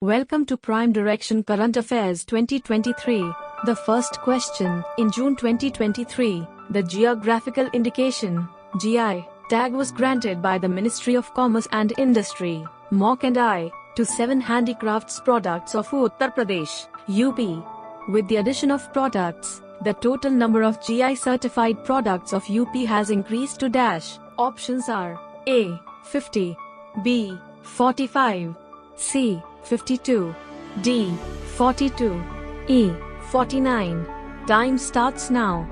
Welcome to Prime Direction Current Affairs 2023. The first question: in June 2023, the Geographical Indication (GI) tag was granted by the Ministry of Commerce and Industry (MoC and I) to 7 handicrafts products of Uttar Pradesh (UP). With the addition of products, the total number of GI certified products of UP has increased to dash. Options are A. 50, B. 45, C. 52, D. 42, E. 49. Time starts now.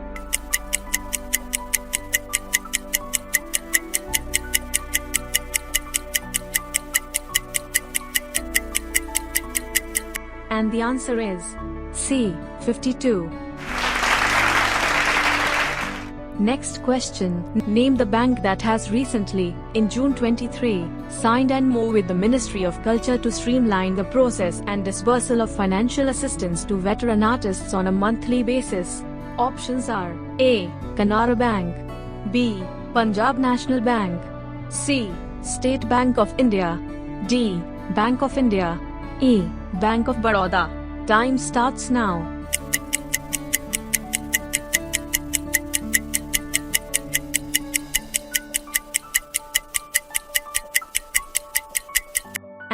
And the answer is C. 52. Next question: name the bank that has recently, in June 23, signed an MoU with the Ministry of Culture to streamline the process and disbursal of financial assistance to veteran artists on a monthly basis. Options are A. Canara Bank, B. Punjab National Bank, C. State Bank of India, D. Bank of India, E. Bank of Baroda. Time starts now.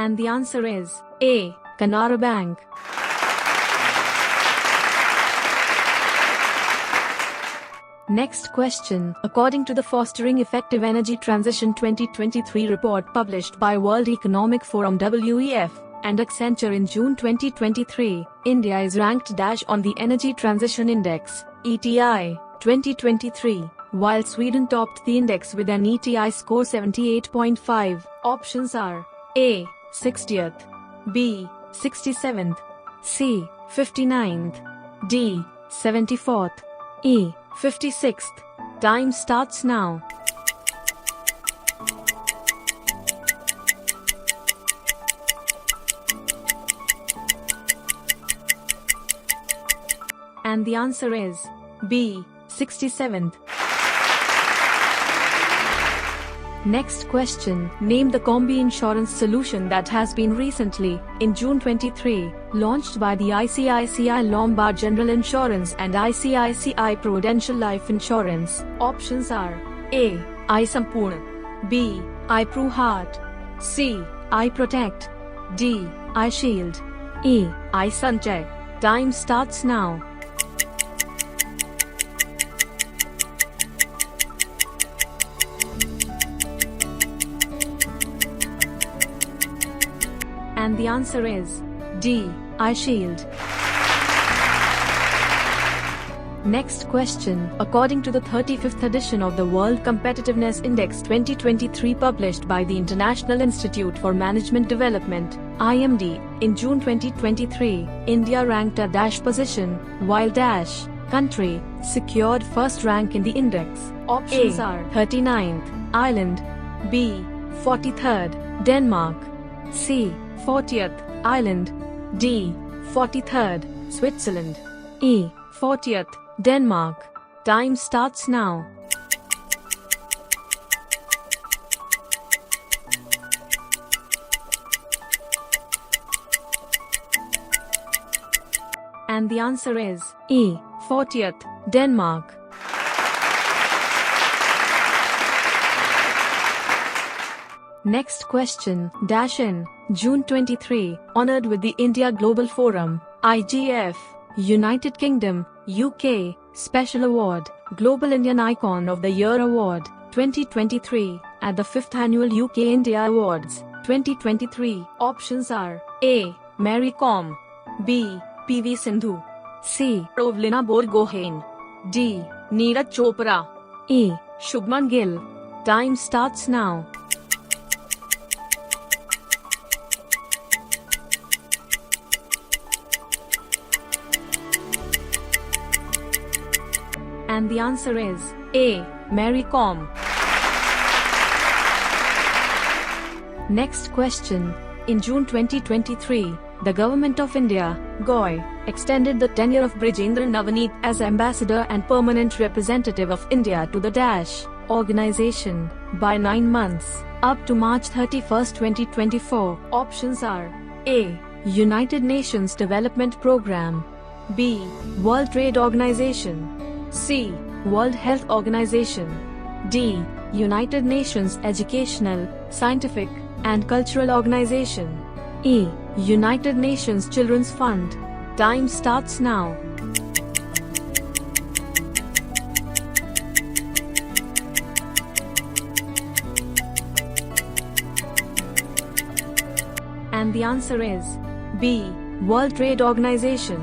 And the answer is A. Canara Bank. Next question: according to the Fostering Effective Energy Transition 2023 report published by World Economic Forum (WEF) and Accenture in June 2023, India is ranked dash on the Energy Transition Index (ETI) 2023, while Sweden topped the index with an ETI score 78.5. Options are A. 60th, B. 67th, C. 59th, D. 74th, E. 56th. Time starts now. And the answer is B. 67th. Next question: name the combi insurance solution that has been recently, in June 23, launched by the ICICI Lombard General Insurance and ICICI Prudential Life Insurance. Options are A. iSampurna, B. iPruHeart, C. iProtect, D. iShield, E. iSanchay. Time starts now. And the answer is D. iShield. Next question: according to the 35th edition of the World Competitiveness Index 2023 published by the International Institute for Management Development (IMD), in June 2023, India ranked a dash position, while dash country secured first rank in the index. Options are 39th, Ireland, B. 43rd, Denmark, C. 40th, Ireland, D. 43rd, Switzerland, E. 40th, Denmark. Time starts now. And the answer is E. 40th, Denmark. Next question: dash in June 23, honored with the India Global Forum (IGF), United Kingdom, UK, Special Award, Global Indian Icon of the Year Award 2023 at the 5th Annual UK India Awards 2023. Options are A. Mary Kom, B. PV Sindhu, C. Rovlina Borgohain, D. Neeraj Chopra, E. Shubman Gill. Time starts now. And the answer is A. Mary Kom. Next question: in June 2023, the Government of India (GOI) extended the tenure of Brijendra Navaneet as Ambassador and Permanent Representative of India to the dash organization by 9 months, up to March 31, 2024. Options are A. United Nations Development Program. B. World Trade Organization. C. World Health Organization. D. United Nations Educational, Scientific, and Cultural Organization. E. United Nations Children's Fund. Time starts now. And the answer is B. World Trade Organization.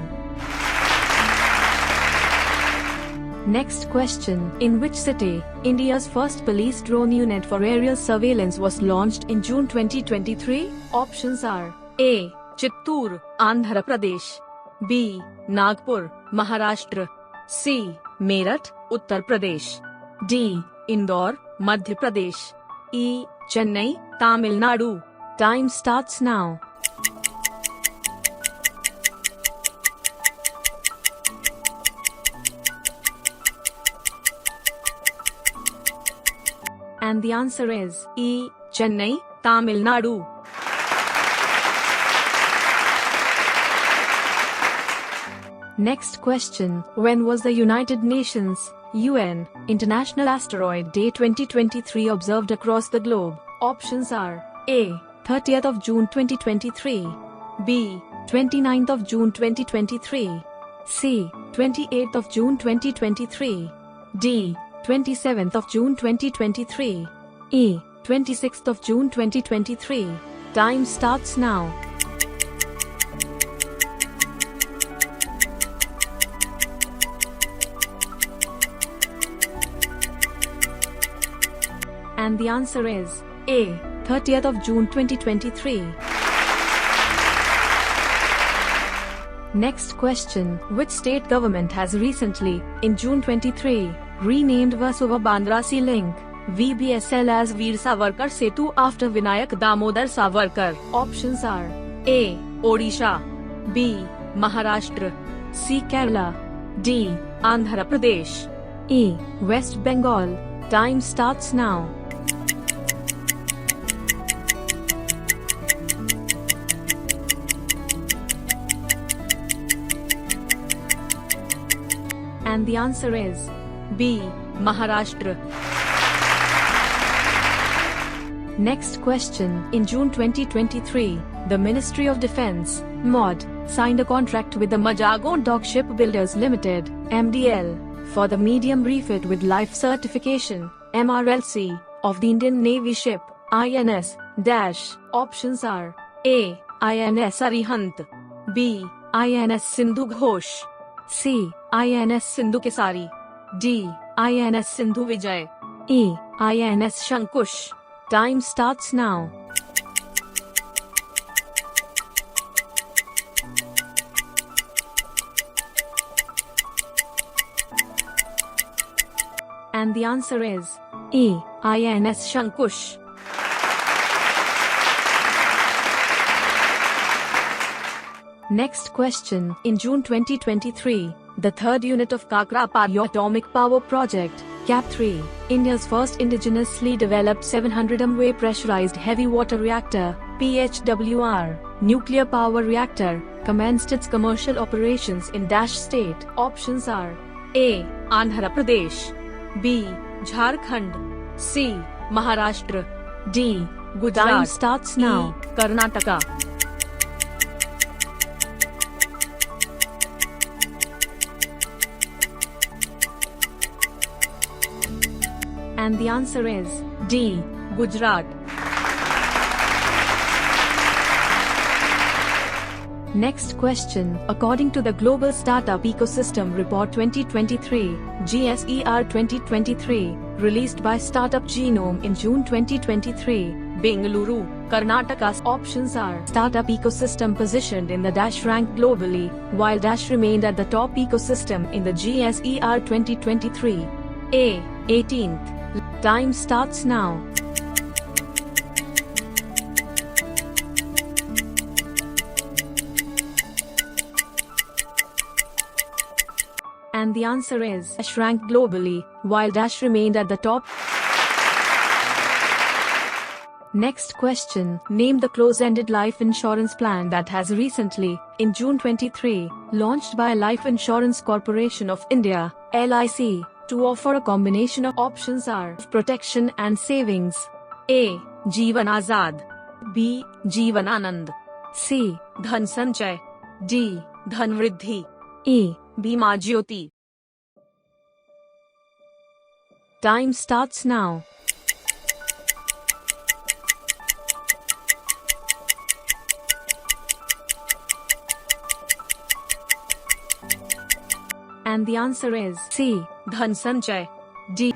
Next question. In which city, India's first police drone unit for aerial surveillance was launched in June 2023? Options are A. Chittoor, Andhra Pradesh. B. Nagpur, Maharashtra. C. Meerut, Uttar Pradesh. D. Indore, Madhya Pradesh. E. Chennai, Tamil Nadu. Time starts now. And the answer is E. Chennai, Tamil Nadu. Next question. When was the United Nations (UN) International Asteroid Day 2023 observed across the globe? Options are A. 30th of June 2023. B. 29th of June 2023. C. 28th of June 2023. D. 27th of June 2023. E. 26th of June 2023. Time starts now. And the answer is A. 30th of June 2023. Next question. Which state government has recently, in June 23, renamed Versova Bandra Sea Link (VBSL) as Veer Savarkar Setu after Vinayak Damodar Savarkar? Options are A. Odisha. B. Maharashtra. C. Kerala. D. Andhra Pradesh. E. West Bengal. Time starts now. And the answer is B. Maharashtra. Next question. In June 2023, the Ministry of Defence (MOD) signed a contract with the Majagon Dock Shipbuilders Limited (MDL) for the medium refit with life certification (MRLC) of the Indian Navy ship INS dash. Options are A. INS Arihant. B. INS Sindhu Ghosh. C. INS Sindhu Kesari. D. INS Sindhu Vijay. E. INS Shankush. Time starts now. And the answer is E. INS Shankush. Next question. In June 2023, the third unit of Kakrapar Atomic Power Project, CAP-3, India's first indigenously developed 700 MW pressurized heavy water reactor, PHWR, nuclear power reactor, commenced its commercial operations in dash state. Options are A. Andhra Pradesh. B. Jharkhand. C. Maharashtra. D. Gujarat. Time starts now. E. Karnataka. And the answer is D. Gujarat. Next question. According to the Global Startup Ecosystem Report 2023, GSER 2023, released by Startup Genome in June 2023, Bengaluru, Karnataka's options are startup ecosystem positioned in the dash rank globally, while dash remained at the top ecosystem in the GSER 2023. A. 18th. Time starts now. And the answer is dash ranked globally, while dash remained at the top. Next question. Name the close-ended life insurance plan that has recently, in June 23, launched by Life Insurance Corporation of India, LIC, to offer a combination of options are protection and savings. A. Jeevan Azad. B. Jeevan Anand. C. Dhan Sanchay. D. Dhan Vriddhi. E. Bima Jyoti. Time starts now. And the answer is C. Dhan Sanchay. D.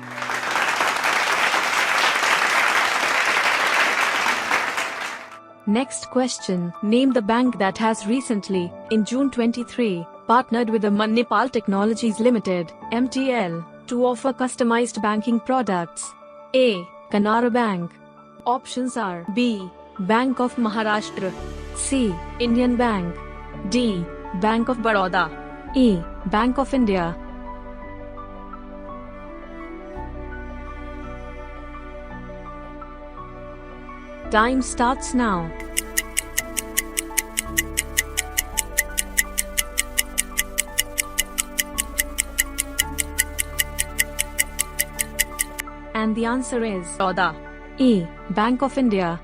Next question. Name the bank that has recently, in June 23, partnered with the Manipal Technologies Limited, MTL, to offer customized banking products. A. Canara Bank. Options are B. Bank of Maharashtra. C. Indian Bank. D. Bank of Baroda. E. Bank of India. Time starts now. And the answer is Baroda. E. Bank of India.